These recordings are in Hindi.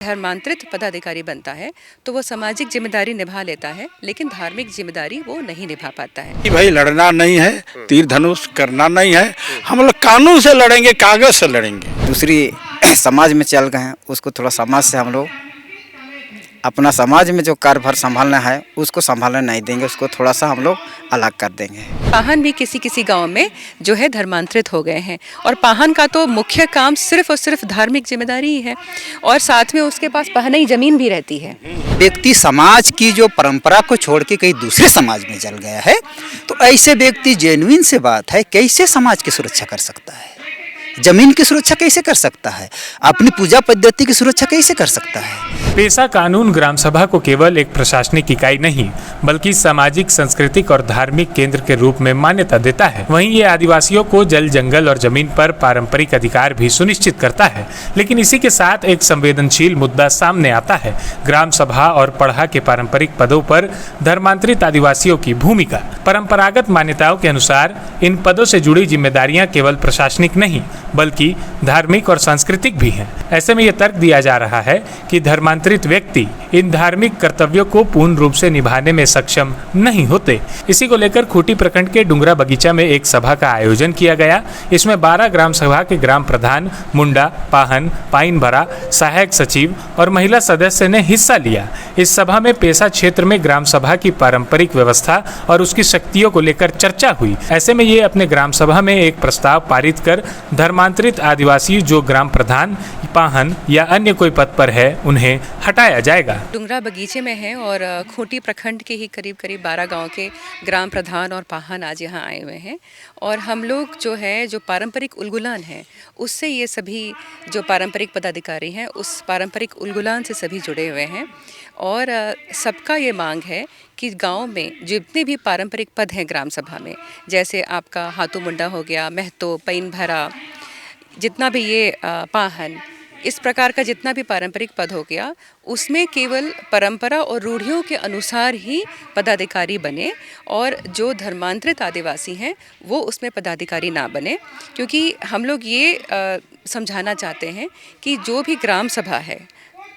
धर्मांतरित पदाधिकारी बनता है तो वो सामाजिक जिम्मेदारी निभा लेता है, लेकिन धार्मिक जिम्मेदारी वो नहीं निभा पाता है। कि भाई लड़ना नहीं है, तीर धनुष करना नहीं है, हम लोग कानून से लड़ेंगे, कागज से लड़ेंगे। दूसरी समाज में चल गए हैं, उसको थोड़ा समाज से हम लोग अपना समाज में जो कार्यभार संभालना है उसको संभालने नहीं देंगे, उसको थोड़ा सा हम लोग अलग कर देंगे। पाहन भी किसी किसी गांव में जो है धर्मांतरित हो गए हैं और पाहन का तो मुख्य काम सिर्फ और सिर्फ धार्मिक जिम्मेदारी ही है और साथ में उसके पास पहनई जमीन भी रहती है। व्यक्ति समाज की जो परंपरा को छोड़ के कहीं दूसरे समाज में चल गया है तो ऐसे व्यक्ति जेन्युइन से बात है कैसे समाज की सुरक्षा कर सकता है, जमीन की सुरक्षा कैसे कर सकता है, अपनी पूजा पद्धति की सुरक्षा कैसे कर सकता है। पेशा कानून ग्राम सभा को केवल एक प्रशासनिक इकाई नहीं बल्कि सामाजिक, सांस्कृतिक और धार्मिक केंद्र के रूप में मान्यता देता है। वहीं ये आदिवासियों को जल, जंगल और जमीन पर पारंपरिक अधिकार भी सुनिश्चित करता है। लेकिन इसी के साथ एक संवेदनशील मुद्दा सामने आता है, ग्राम सभा और पढ़ा के पारंपरिक पदों पर धर्मांतरित आदिवासियों की भूमिका। परंपरागत मान्यताओं के अनुसार इन पदों से जुड़ी जिम्मेदारियां केवल प्रशासनिक नहीं बल्कि धार्मिक और सांस्कृतिक भी हैं। ऐसे में यह तर्क दिया जा रहा है कि धर्मांतरित व्यक्ति इन धार्मिक कर्तव्यों को पूर्ण रूप से निभाने में सक्षम नहीं होते। इसी को लेकर खूंटी प्रखंड के डुंगरा बगीचा में एक सभा का आयोजन किया गया। इसमें 12 ग्राम सभा के ग्राम प्रधान, मुंडा, पाहन, पाइन भरा, सहायक सचिव और महिला सदस्य ने हिस्सा लिया। इस सभा में पेशा क्षेत्र में ग्राम सभा की पारंपरिक व्यवस्था और उसकी शक्तियों को लेकर चर्चा हुई। ऐसे में ये अपने ग्राम सभा में एक प्रस्ताव पारित कर धर्मांतरित आदिवासी जो ग्राम प्रधान, पाहन या अन्य कोई पद पर है उन्हें हटाया जाएगा। डुंगरा बगीचे में है और खूंटी प्रखंड के ही करीब 12 गांव के ग्राम प्रधान और पाहन आज यहाँ आए हुए हैं और हम लोग जो पारंपरिक उलगुलान है उससे ये सभी जो पारंपरिक पदाधिकारी हैं उस पारंपरिक उलगुलान से सभी जुड़े हुए हैं और सबका ये मांग है कि गांव में जितने भी पारंपरिक पद हैं ग्राम सभा में, जैसे आपका हाथू मुंडा हो गया, महतो, पैन भरा, जितना भी ये पाहन, इस प्रकार का जितना भी पारंपरिक पद हो गया उसमें केवल परंपरा और रूढ़ियों के अनुसार ही पदाधिकारी बने और जो धर्मांतरित आदिवासी हैं वो उसमें पदाधिकारी ना बने। क्योंकि हम लोग ये समझाना चाहते हैं कि जो भी ग्राम सभा है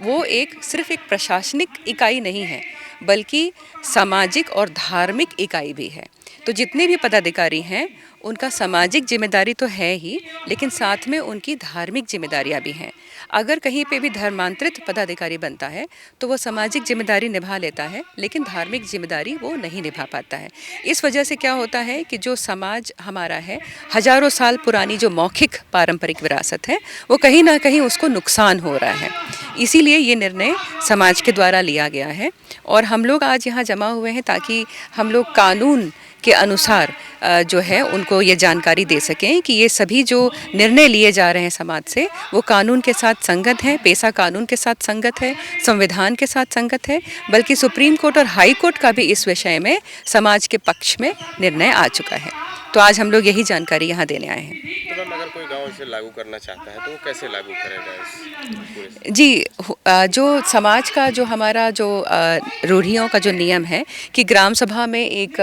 वो सिर्फ एक प्रशासनिक इकाई नहीं है बल्कि सामाजिक और धार्मिक इकाई भी है। तो जितने भी पदाधिकारी हैं उनका सामाजिक जिम्मेदारी तो है ही, लेकिन साथ में उनकी धार्मिक जिम्मेदारियां भी हैं। अगर कहीं पे भी धर्मांतरित पदाधिकारी बनता है तो वो सामाजिक जिम्मेदारी निभा लेता है, लेकिन धार्मिक जिम्मेदारी वो नहीं निभा पाता है। इस वजह से क्या होता है कि जो समाज हमारा है, हजारों साल पुरानी जो मौखिक पारंपरिक विरासत है वो कहीं ना कहीं उसको नुकसान हो रहा है। इसीलिए ये निर्णय समाज के द्वारा लिया गया है और हम लोग आज यहाँ जमा हुए हैं ताकि हम लोग कानून के अनुसार जो है उनको ये जानकारी दे सकें कि ये सभी जो निर्णय लिए जा रहे हैं समाज से वो कानून के साथ संगत हैं, पेशा कानून के साथ संगत है, संविधान के साथ संगत है, बल्कि सुप्रीम कोर्ट और हाई कोर्ट का भी इस विषय में समाज के पक्ष में निर्णय आ चुका है। तो आज हम लोग यही जानकारी यहाँ देने आए हैं। तो मैम अगर कोई गाँव इसे लागू करना चाहता है तो वो कैसे लागू करेगा जी, जो समाज का जो हमारा जो रूढ़ियों का जो नियम है कि ग्राम सभा में एक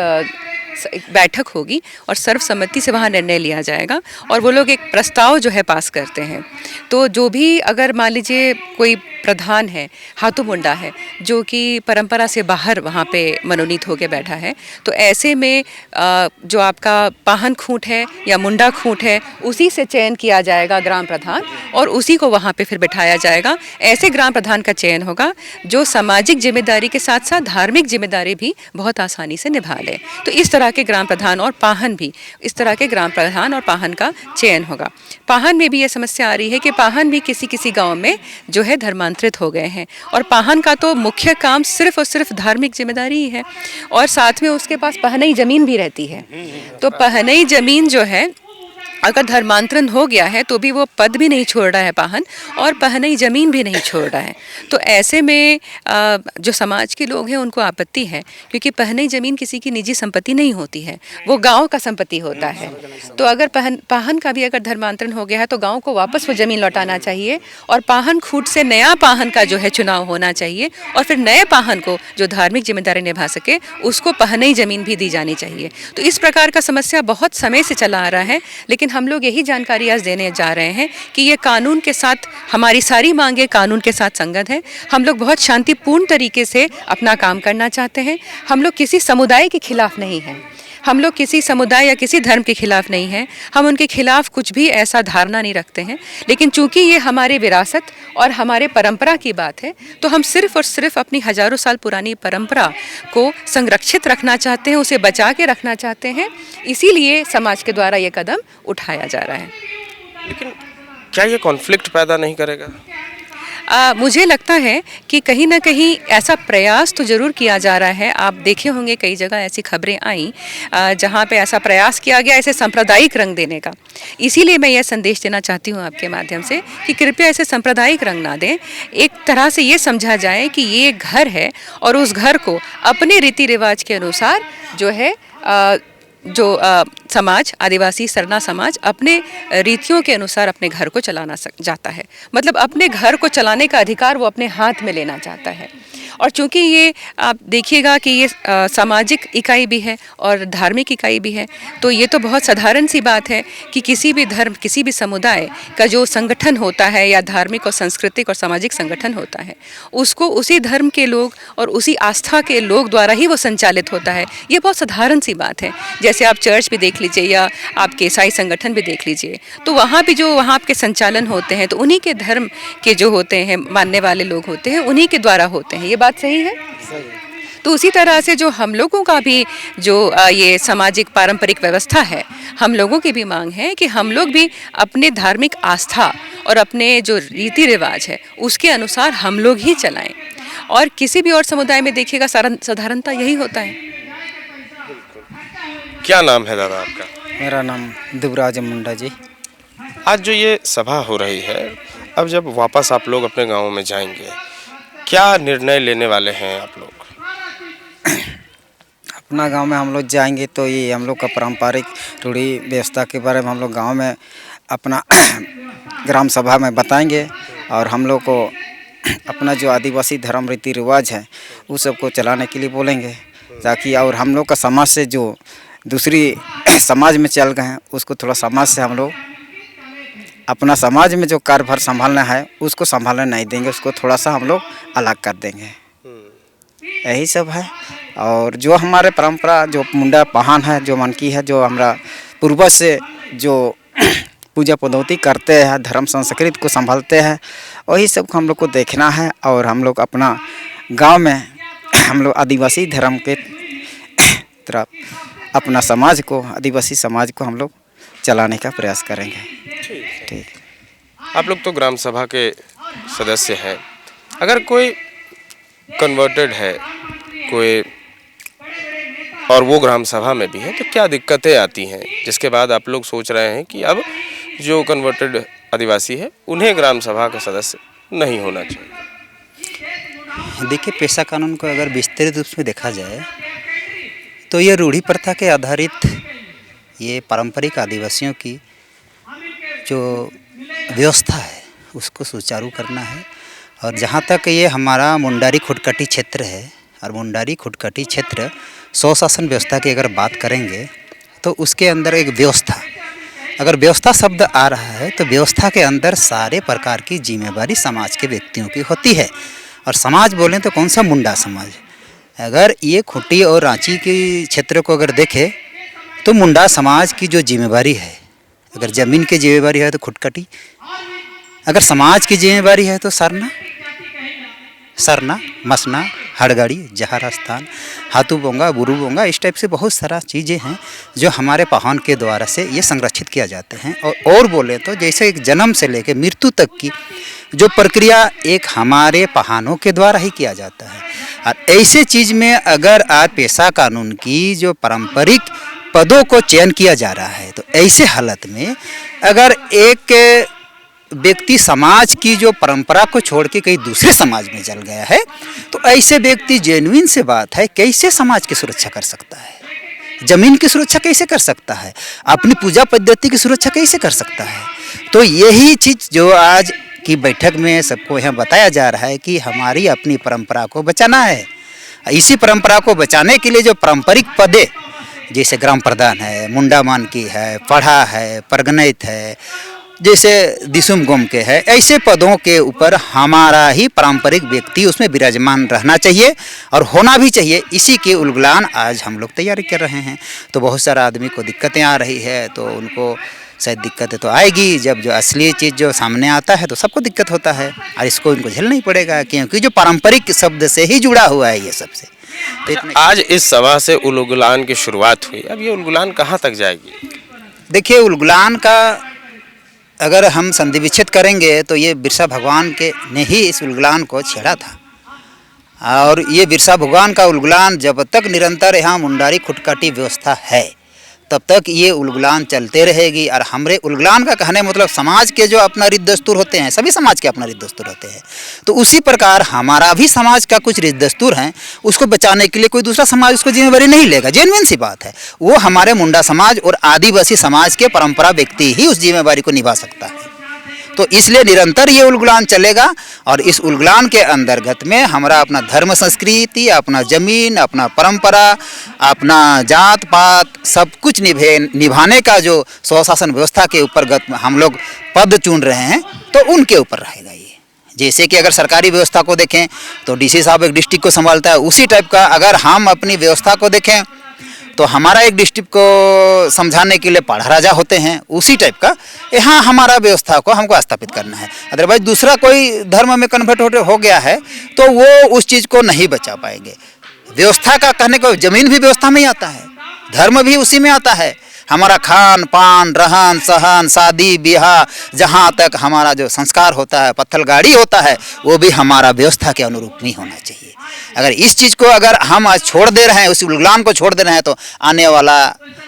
बैठक होगी और सर्वसम्मति से वहाँ निर्णय लिया जाएगा और वो लोग एक प्रस्ताव जो है पास करते हैं। तो जो भी अगर मान लीजिए कोई प्रधान है, हाथू मुंडा है, जो कि परंपरा से बाहर वहाँ पे मनोनीत होकर बैठा है, तो ऐसे में जो आपका पाहन खूंट है या मुंडा खूंट है उसी से चयन किया जाएगा ग्राम प्रधान और उसी को वहाँ पे फिर बिठाया जाएगा। ऐसे ग्राम प्रधान का चयन होगा जो सामाजिक जिम्मेदारी के साथ साथ धार्मिक जिम्मेदारी भी बहुत आसानी से निभा ले। तो इस तरह के ग्राम प्रधान और पाहन भी, इस तरह के ग्राम प्रधान और पाहन का चयन होगा। पाहन में भी ये समस्या आ रही है कि पाहन भी किसी किसी गाँव में जो है धर्मांतरित हो गए हैं और पाहन का तो मुख्य काम सिर्फ और सिर्फ धार्मिक जिम्मेदारी ही है और साथ में उसके पास पहनई जमीन भी रहती है। तो पहनई जमीन जो है अगर धर्मांतरण हो गया है तो भी वो पद भी नहीं छोड़ रहा है पाहन और पहनई जमीन भी नहीं छोड़ रहा है। तो ऐसे में जो समाज के लोग हैं उनको आपत्ति है क्योंकि पहनई जमीन किसी की निजी संपत्ति नहीं होती है, वो गांव का संपत्ति होता है। तो अगर पाहन का भी अगर धर्मांतरण हो गया है तो गांव को वापस वो जमीन लौटाना चाहिए और पाहन खूंट से नया पाहन का जो है चुनाव होना चाहिए और फिर नए पाहन को जो धार्मिक जिम्मेदारी निभा सके उसको पहनई जमीन भी दी जानी चाहिए। तो इस प्रकार का समस्या बहुत समय से चला आ रहा है, लेकिन लेकिन हम लोग यही जानकारी आज देने जा रहे हैं कि ये कानून के साथ, हमारी सारी मांगे कानून के साथ संगत हैं। हम लोग बहुत शांतिपूर्ण तरीके से अपना काम करना चाहते हैं। हम लोग किसी समुदाय के खिलाफ नहीं हैं, हम लोग किसी समुदाय या किसी धर्म के खिलाफ नहीं हैं, हम उनके खिलाफ कुछ भी ऐसा धारणा नहीं रखते हैं। लेकिन चूंकि ये हमारे विरासत और हमारे परंपरा की बात है, तो हम सिर्फ और सिर्फ अपनी हजारों साल पुरानी परंपरा को संरक्षित रखना चाहते हैं, उसे बचा के रखना चाहते हैं। इसीलिए समाज के द्वारा ये कदम उठाया जा रहा है। लेकिन क्या ये कॉन्फ्लिक्ट पैदा नहीं करेगा? मुझे लगता है कि कहीं ना कहीं ऐसा प्रयास तो ज़रूर किया जा रहा है। आप देखे होंगे कई जगह ऐसी खबरें आई जहाँ पे ऐसा प्रयास किया गया ऐसे सांप्रदायिक रंग देने का। इसीलिए मैं यह संदेश देना चाहती हूँ आपके माध्यम से कि कृपया ऐसे सांप्रदायिक रंग ना दें। एक तरह से ये समझा जाए कि ये एक घर है और उस घर को अपने रीति रिवाज के अनुसार जो है समाज, आदिवासी सरना समाज अपने रीतियों के अनुसार अपने घर को चलाना जाता है। मतलब अपने घर को चलाने का अधिकार वो अपने हाथ में लेना चाहता है। और चूंकि ये आप देखिएगा कि ये सामाजिक इकाई भी है और धार्मिक इकाई भी है, तो ये तो बहुत साधारण सी बात है कि किसी भी धर्म, किसी भी समुदाय का जो संगठन होता है या धार्मिक और सांस्कृतिक और सामाजिक संगठन होता है, उसको उसी धर्म के लोग और उसी आस्था के लोग द्वारा ही वो संचालित होता है। ये बहुत साधारण सी बात है। जैसे आप चर्च भी देख लीजिए या आपके ईसाई संगठन भी देख लीजिए, तो वहाँ भी जो वहाँ आपके संचालन होते हैं, तो उन्हीं के धर्म के जो होते हैं, मानने वाले लोग होते हैं, उन्हीं के द्वारा होते हैं। ये बात सही है? तो उसी तरह से जो हम लोगों का भी जो ये सामाजिक पारंपरिक व्यवस्था है, हम लोगों की भी मांग है कि हम लोग भी अपने धार्मिक आस्था और अपने जो रीति रिवाज है उसके अनुसार हम लोग ही चलाएं। और किसी भी और समुदाय में देखिएगा साधारणता यही होता है। क्या नाम है दादा आपका? मेरा नाम दुबराज मुंडा जी। आज जो ये सभा हो रही है, अब जब वापस आप लोग अपने गाँव में जाएंगे, क्या निर्णय लेने वाले हैं आप लोग? अपना गांव में हम लोग जाएंगे तो ये हम लोग का पारंपरिक रूढ़ी व्यवस्था के बारे में हम लोग गांव में अपना ग्राम सभा में बताएंगे और हम लोग को अपना जो आदिवासी धर्म रीति रिवाज है उस सब को चलाने के लिए बोलेंगे, ताकि और हम लोग का समाज से जो दूसरी समाज में चल गए हैं उसको थोड़ा समाज से हम लोग अपना समाज में जो कार्यभार संभालना है उसको संभालने नहीं देंगे, उसको थोड़ा सा हम लोग अलग कर देंगे। यही सब है। और जो हमारे परंपरा जो मुंडा पहान है, जो मनकी है, जो हमारा पूर्वज से जो पूजा पद्धति करते हैं, धर्म संस्कृति को संभालते हैं, वही सब को हम लोग को देखना है। और हम लोग अपना गांव में हम लोग आदिवासी धर्म के तरफ अपना समाज को, आदिवासी समाज को हम लोग चलाने का प्रयास करेंगे। ठीक। आप लोग तो ग्राम सभा के सदस्य हैं। अगर कोई कन्वर्टेड है कोई और वो ग्राम सभा में भी है, तो क्या दिक्कतें आती हैं जिसके बाद आप लोग सोच रहे हैं कि अब जो कन्वर्टेड आदिवासी है उन्हें ग्राम सभा का सदस्य नहीं होना चाहिए? देखिए, पेशा कानून को अगर विस्तृत रूप में देखा जाए तो ये रूढ़ी प्रथा के आधारित ये पारंपरिक आदिवासियों की जो व्यवस्था है उसको सुचारू करना है। और जहाँ तक ये हमारा मुंडारी खुटकटी क्षेत्र है, और मुंडारी खुटकटी क्षेत्र स्वशासन व्यवस्था की अगर बात करेंगे तो उसके अंदर एक व्यवस्था, अगर व्यवस्था शब्द आ रहा है तो व्यवस्था के अंदर सारे प्रकार की जिम्मेवारी समाज के व्यक्तियों की होती है। और समाज बोलें तो कौन सा? मुंडा समाज। अगर ये खूंटी और रांची के क्षेत्र को अगर देखें तो मुंडा समाज की जो जिम्मेवारी है, अगर ज़मीन की जिम्मेवारी है तो खुटकटी, अगर समाज की जिम्मेवारी है तो सरना, मसना, हड़गड़ी, जहरा स्थान, हाथू बोंगा, बुरू बोंगा, इस टाइप से बहुत सारा चीज़ें हैं जो हमारे पहान के द्वारा से ये संरक्षित किया जाते हैं। और बोले तो जैसे एक जन्म से लेकर मृत्यु तक की जो प्रक्रिया एक हमारे पहानों के द्वारा ही किया जाता है। और ऐसे चीज़ में अगर आज पेशा कानून की जो पारंपरिक पदों को चयन किया जा रहा है, तो ऐसे हालत में अगर एक व्यक्ति समाज की जो परंपरा को छोड़ के कहीं दूसरे समाज में चल गया है, तो ऐसे व्यक्ति जेन्युइन से बात है कैसे समाज की सुरक्षा कर सकता है, जमीन की सुरक्षा कैसे कर सकता है, अपनी पूजा पद्धति की सुरक्षा कैसे कर सकता है। तो यही चीज़ जो आज की बैठक में सबको यहाँ बताया जा रहा है कि हमारी अपनी परंपरा को बचाना है। इसी परंपरा को बचाने के लिए जो पारंपरिक पदें जैसे ग्राम प्रधान है, मुंडा मानकी है, पढ़ा है, परगनैत है, जैसे दिसुम गोम के है, ऐसे पदों के ऊपर हमारा ही पारंपरिक व्यक्ति उसमें विराजमान रहना चाहिए और होना भी चाहिए। इसी के उलगुलान आज हम लोग तैयारी कर रहे हैं। तो बहुत सारा आदमी को दिक्कतें आ रही है, तो उनको शायद दिक्कतें तो आएगी, जब जो असली चीज़ जो सामने आता है तो सबको दिक्कत होता है और इसको इनको झेलना ही पड़ेगा, क्योंकि जो पारंपरिक शब्द से ही जुड़ा हुआ है ये सबसे। तो इतने आज इस सभा से उलगुलान की शुरुआत हुई, अब ये उलगुलान कहाँ तक जाएगी? देखिए, उलगुलान का अगर हम संधि विच्छेद करेंगे तो ये बिरसा भगवान के ने ही इस उलगुलान को छेड़ा था और ये बिरसा भगवान का उलगुलान जब तक निरंतर यहाँ मुंडारी खुटकाटी व्यवस्था है तब तक ये उलगुलान चलते रहेगी। और हमरे उलगुलान का कहने मतलब समाज के जो अपना रीत दस्तूर होते हैं, सभी समाज के अपना रीत दस्तूर होते हैं, तो उसी प्रकार हमारा भी समाज का कुछ रीत दस्तूर हैं, उसको बचाने के लिए कोई दूसरा समाज उसको जिम्मेवारी नहीं लेगा। जेन्युइन सी बात है, वो हमारे मुंडा समाज और आदिवासी समाज के परंपरा व्यक्ति ही उस जिम्मेवारी को निभा सकता है। तो इसलिए निरंतर ये उलगुलान चलेगा और इस उलगुलान के अंतर्गत में हमारा अपना धर्म संस्कृति, अपना जमीन, अपना परंपरा, अपना जात पात सब कुछ निभाने का जो स्वशासन व्यवस्था के ऊपर हम लोग पद चुन रहे हैं तो उनके ऊपर रहेगा ये। जैसे कि अगर सरकारी व्यवस्था को देखें तो डीसी साहब एक डिस्ट्रिक्ट को संभालता है, उसी टाइप का अगर हम अपनी व्यवस्था को देखें तो हमारा एक डिस्ट्रिक्ट को समझाने के लिए पाढ़ा राजा होते हैं, उसी टाइप का यहाँ हमारा व्यवस्था को हमको स्थापित करना है। अदरवाइज दूसरा कोई धर्म में कन्वर्ट हो गया है तो वो उस चीज़ को नहीं बचा पाएंगे। व्यवस्था का कहने को जमीन भी व्यवस्था में ही आता है, धर्म भी उसी में आता है। हमारा खान पान, रहन सहन, शादी ब्याह, जहाँ तक हमारा जो संस्कार होता है, पत्थल गाड़ी होता है, वो भी हमारा व्यवस्था के अनुरूप ही होना चाहिए। अगर इस चीज़ को अगर हम आज छोड़ दे रहे हैं, उस उलगुलान को छोड़ दे रहे हैं, तो आने वाला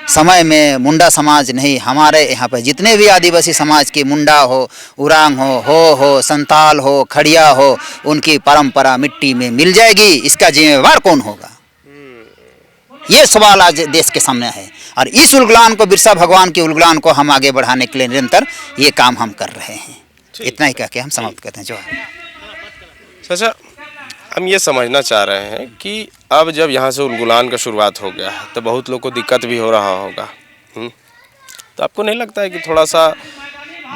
समय में मुंडा समाज नहीं, हमारे यहाँ पर जितने भी आदिवासी समाज की मुंडा हो, उरांग हो, संताल हो, खड़िया हो, उनकी परंपरा मिट्टी में मिल जाएगी। इसका जिम्मेवार कौन होगा, ये सवाल आज देश के सामने है। और इस उलगुलान को, बिरसा भगवान के उलगुलान को हम आगे बढ़ाने के लिए निरंतर ये काम हम कर रहे हैं। इतना ही कह के हम समाप्त करते हैं। जो अच्छा, हम ये समझना चाह रहे हैं कि अब जब यहाँ से उलगुलान का शुरुआत हो गया है तो बहुत लोग को दिक्कत भी हो रहा होगा, तो आपको नहीं लगता है कि थोड़ा सा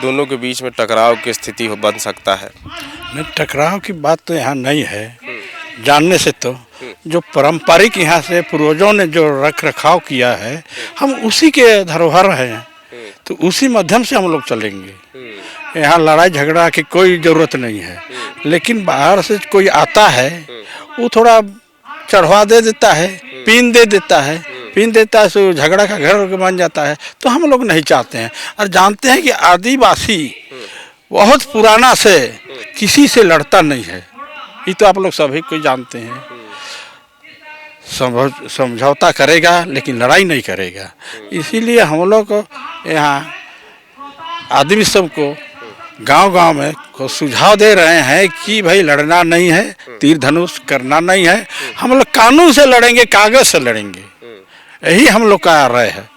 दोनों के बीच में टकराव की स्थिति बन सकता है? नहीं, टकराव की बात तो यहाँ नहीं है। जानने से तो जो पारंपरिक यहाँ से पूर्वजों ने जो रख रखाव किया है, हम उसी के धरोहर हैं, तो उसी माध्यम से हम लोग चलेंगे। यहाँ लड़ाई झगड़ा की कोई ज़रूरत नहीं है। लेकिन बाहर से कोई आता है, वो थोड़ा चढ़वा दे देता है, पीन दे देता है, तो झगड़ा का घर बन जाता है। तो हम लोग नहीं चाहते हैं और जानते हैं कि आदिवासी बहुत पुराना से किसी से लड़ता नहीं है। ये तो आप लोग सभी कोई जानते हैं। समझौता करेगा लेकिन लड़ाई नहीं करेगा। इसीलिए हम लोग को यहाँ आदमी सबको गांव-गांव में को सुझाव दे रहे हैं कि भाई लड़ना नहीं है, तीर धनुष करना नहीं है, हम लोग कानून से लड़ेंगे, कागज से लड़ेंगे। यही हम लोग का राय है।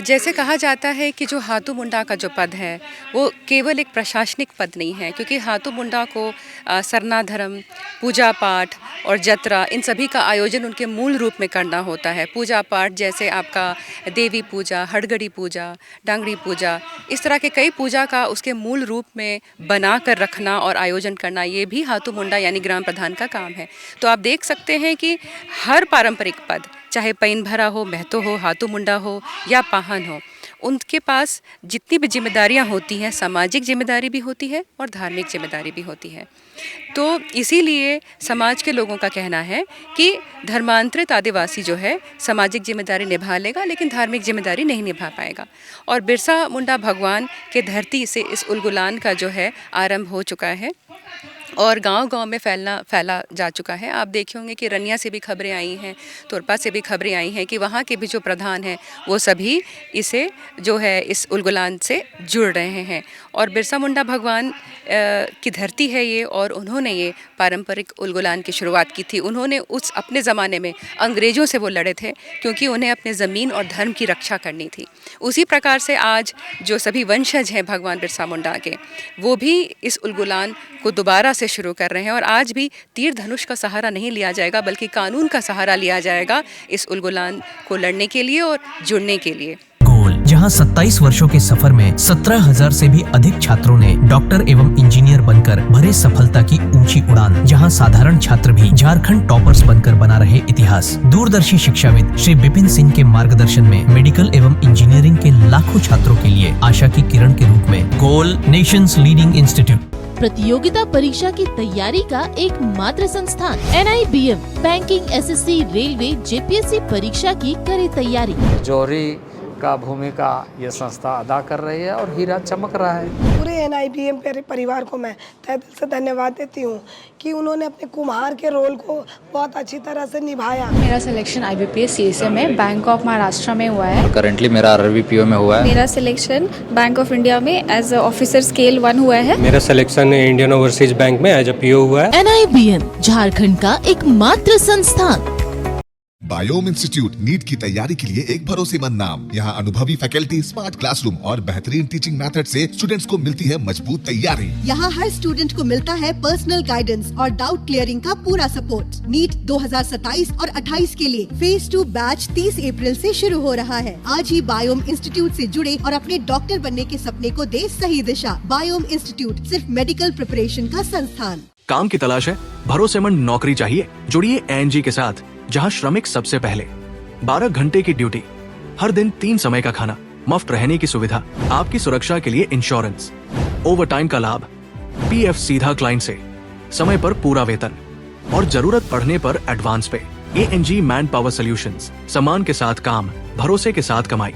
जैसे कहा जाता है कि जो हाथू मुंडा का जो पद है वो केवल एक प्रशासनिक पद नहीं है, क्योंकि हाथू मुंडा को सरना धर्म, पूजा पाठ और जत्रा, इन सभी का आयोजन उनके मूल रूप में करना होता है। पूजा पाठ जैसे आपका देवी पूजा, हड़गड़ी पूजा, डांगड़ी पूजा, इस तरह के कई पूजा का उसके मूल रूप में बना कर रखना और आयोजन करना, ये भी हाथू मुंडा यानी ग्राम प्रधान का काम है। तो आप देख सकते हैं कि हर पारंपरिक पद, चाहे पैन भरा हो, महतो हो, हाथू मुंडा हो या पाहन हो, उनके पास जितनी भी जिम्मेदारियां होती हैं, सामाजिक जिम्मेदारी भी होती है और धार्मिक जिम्मेदारी भी होती है। तो इसीलिए समाज के लोगों का कहना है कि धर्मांतरित आदिवासी जो है सामाजिक जिम्मेदारी निभा लेगा लेकिन धार्मिक जिम्मेदारी नहीं निभा पाएगा। और बिरसा मुंडा भगवान के धरती से इस उलगुलान का जो है आरंभ हो चुका है और गांव-गांव में फैला जा चुका है। आप देखे होंगे कि रनिया से भी खबरें आई हैं, तोरपा से भी खबरें आई हैं कि वहाँ के भी जो प्रधान हैं वो सभी इसे जो है इस उलगुलान से जुड़ रहे हैं। और बिरसा मुंडा भगवान की धरती है ये, और उन्होंने ये पारंपरिक उलगुलान की शुरुआत की थी। उन्होंने उस अपने ज़माने में अंग्रेज़ों से वो लड़े थे क्योंकि उन्हें अपने ज़मीन और धर्म की रक्षा करनी थी। उसी प्रकार से आज जो सभी वंशज हैं भगवान बिरसा मुंडा के, वो भी इस उलगुलान को दोबारा से शुरू कर रहे हैं और आज भी तीर धनुष का सहारा नहीं लिया जाएगा बल्कि कानून का सहारा लिया जाएगा इस उलगुलान को लड़ने के लिए और जुड़ने के लिए। गोल, जहां 27 वर्षों के सफर में 17,000 से भी अधिक छात्रों ने डॉक्टर एवं इंजीनियर बनकर भरे सफलता की ऊंची उड़ान, जहां साधारण छात्र भी झारखंड टॉपर्स बनकर बना रहे इतिहास। दूरदर्शी शिक्षाविद श्री विपिन सिंह के मार्गदर्शन में मेडिकल एवं इंजीनियरिंग के लाखों छात्रों के लिए आशा की किरण के रूप में गोल, नेशंस लीडिंग इंस्टीट्यूट। प्रतियोगिता परीक्षा की तैयारी का एकमात्र संस्थान NIBM banking, SSC, railway, JPSC परीक्षा की करे तैयारी। जौहरी का भूमिका ये संस्था अदा कर रही है और हीरा चमक रहा है। पूरे NIBM परिवार को मैं तहे दिल से धन्यवाद देती हूँ कि उन्होंने अपने कुम्हार के रोल को बहुत अच्छी तरह से निभाया। मेरा सिलेक्शन IBPS CSA में बैंक ऑफ महाराष्ट्र में हुआ है। करंटली मेरा RRBPO में हुआ है। मेरा सिलेक्शन बैंक ऑफ इंडिया में एज ऑफिसर स्केल 1 हुआ है। मेरा सिलेक्शन इंडियन ओवरसीज बैंक में एज PO हुआ है। NIBM झारखंड का एकमात्र संस्थान। बायोम इंस्टीट्यूट नीट की तैयारी के लिए एक भरोसेमंद नाम। यहाँ अनुभवी फैकल्टी, स्मार्ट क्लासरूम और बेहतरीन टीचिंग मेथड से स्टूडेंट्स को मिलती है मजबूत तैयारी। यहाँ हर स्टूडेंट को मिलता है पर्सनल गाइडेंस और डाउट क्लियरिंग का पूरा सपोर्ट। नीट 2027 और 28 के लिए फेज 2 बैच 30 अप्रैल से शुरू हो रहा है। आज ही बायोम इंस्टीट्यूट से जुड़े और अपने डॉक्टर बनने के सपने को दे सही दिशा। बायोम इंस्टीट्यूट सिर्फ मेडिकल प्रिपरेशन का संस्थान। काम की तलाश है, भरोसेमंद नौकरी चाहिए? जुड़िए ANG के साथ, जहां श्रमिक सबसे पहले। 12 घंटे की ड्यूटी, हर दिन 3 समय का खाना, मुफ्त रहने की सुविधा, आपकी सुरक्षा के लिए इंश्योरेंस, ओवरटाइम का लाभ, PF सीधा क्लाइंट से, समय पर पूरा वेतन और जरूरत पड़ने पर एडवांस पे। ANG मैन पावर सॉल्यूशंस, सम्मान के साथ काम, भरोसे के साथ कमाई।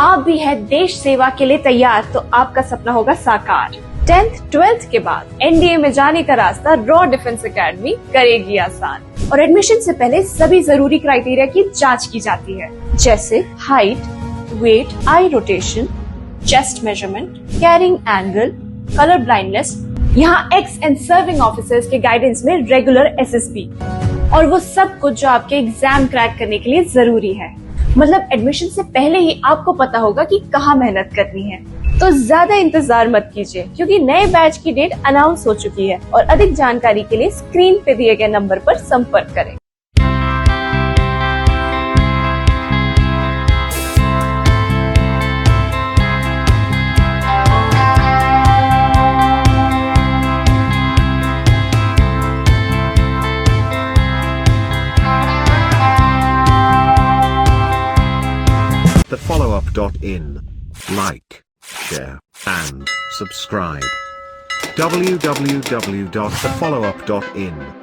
आप भी है देश सेवा के लिए तैयार तो आपका सपना होगा साकार। 10th 12th के बाद NDA में जाने का रास्ता रॉ डिफेंस एकेडमी करेगी आसान। और एडमिशन से पहले सभी जरूरी क्राइटेरिया की जांच की जाती है, जैसे height, weight, eye rotation, chest measurement, carrying angle, colour blindness. यहाँ एक्स एंड सर्विंग ऑफिसर्स के गाइडेंस में रेगुलर SSB और वो सब कुछ जो आपके एग्जाम क्रैक करने के लिए जरूरी है। मतलब एडमिशन से पहले ही आपको पता होगा कि कहाँ मेहनत करनी है। तो ज्यादा इंतजार मत कीजिए क्योंकि नए बैच की डेट अनाउंस हो चुकी है और अधिक जानकारी के लिए स्क्रीन पे दिए गए नंबर पर संपर्क करें। thefollowup.in. Like, share, and subscribe. www.thefollowup.in